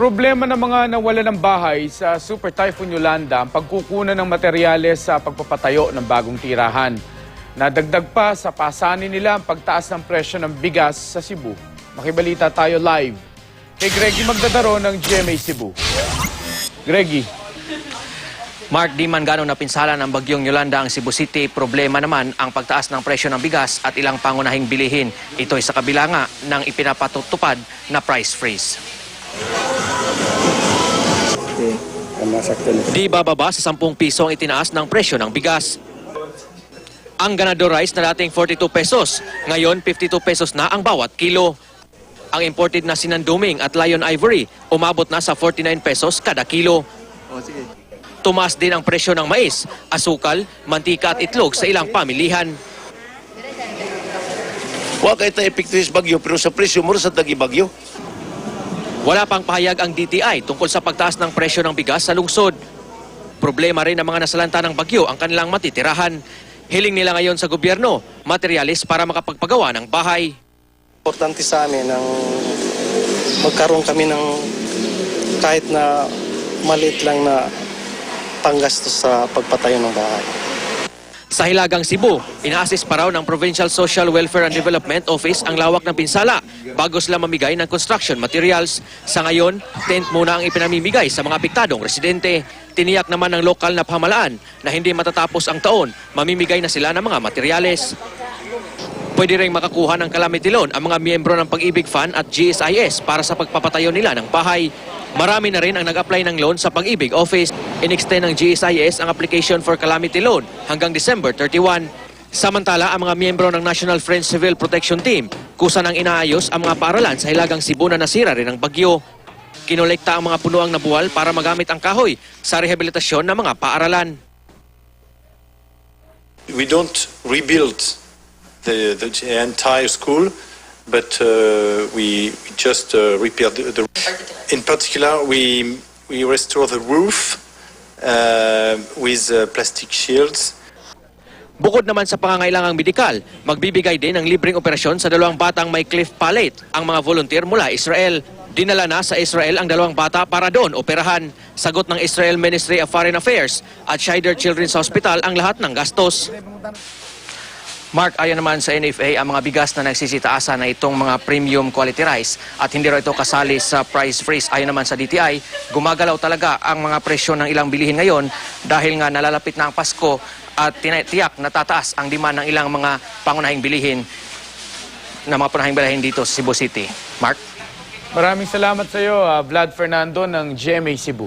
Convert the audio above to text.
Problema ng mga nawala ng bahay sa Super Typhoon Yolanda ang pagkukunan ng materyales sa pagpapatayo ng bagong tirahan. Nadagdag pa sa pasanin nila ang pagtaas ng presyo ng bigas sa Cebu. Makibalita tayo live kay Greggy Magdadaro ng GMA Cebu. Greggy. Mark, di man ganong napinsala ng bagyong Yolanda ang Cebu City, problema naman ang pagtaas ng presyo ng bigas at ilang pangunahing bilihin. Ito ay sa kabila nga ng ipinapatutupad na price freeze. Di bababa sa 10 piso ang itinaas ng presyo ng bigas. Ang ganado rice na dating 42 pesos, ngayon 52 pesos na ang bawat kilo. Ang imported na sinanduming at lion ivory, umabot na sa 49 pesos kada kilo. Tumaas din ang presyo ng mais, asukal, mantika at itlog sa ilang pamilihan. Wa kay ta epektibo sa bagyo pero sa presyo mo sa tagi bagyo. Wala pang pahayag ang DTI tungkol sa pagtaas ng presyo ng bigas sa lungsod. Problema rin ng mga nasalanta ng bagyo ang kanilang matitirahan. Hiling nila ngayon sa gobyerno, materyales para makapagpagawa ng bahay. Importante sa amin ang magkaroon kami ng kahit na maliit lang na panggastos sa pagpatayo ng bahay. Sa Hilagang Cebu, ina-assist pa raw ng Provincial Social Welfare and Development Office ang lawak ng pinsala bago sila mamigay ng construction materials. Sa ngayon, tent muna ang ipinamimigay sa mga apektadong residente. Tiniyak naman ng lokal na pamahalaan na hindi matatapos ang taon, mamimigay na sila ng mga materyales. Pwede rin makakuha ng calamity loan ang mga miyembro ng Pag-ibig Fund at GSIS para sa pagpapatayo nila ng bahay. Marami na rin ang nag-apply ng loan sa Pag-ibig Office. In-extend ng GSIS ang application for calamity loan hanggang December 31. Samantala, ang mga miyembro ng National French Civil Protection Team kusa nang inaayos ang mga paaralan sa Hilagang Cebu na nasira rin ng bagyo. Kinolekta ang mga punuang nabuwal para magamit ang kahoy sa rehabilitasyon ng mga paaralan. We don't rebuild the entire school, but we just repair the. In particular, we restore the roof with plastic shields. Bukod naman sa pangangailangang medikal, magbibigay din ng libreng operasyon sa 2 batang may cleft palate ang mga volunteer mula Israel. Dinala na sa Israel ang 2 bata para doon operahan. Sagot ng Israel Ministry of Foreign Affairs at Shider Children's Hospital ang lahat ng gastos. Mark, ayon naman sa NFA, ang mga bigas na nagsisitaasan na itong mga premium quality rice at hindi raw ito kasali sa price freeze. Ayon naman sa DTI, gumagalaw talaga ang mga presyo ng ilang bilihin ngayon dahil nga nalalapit na ang Pasko at tinatiyak na tataas ang demand ng ilang mga pangunahing bilihin dito sa Cebu City. Mark? Maraming salamat sa iyo, Vlad Fernando ng GMA Cebu.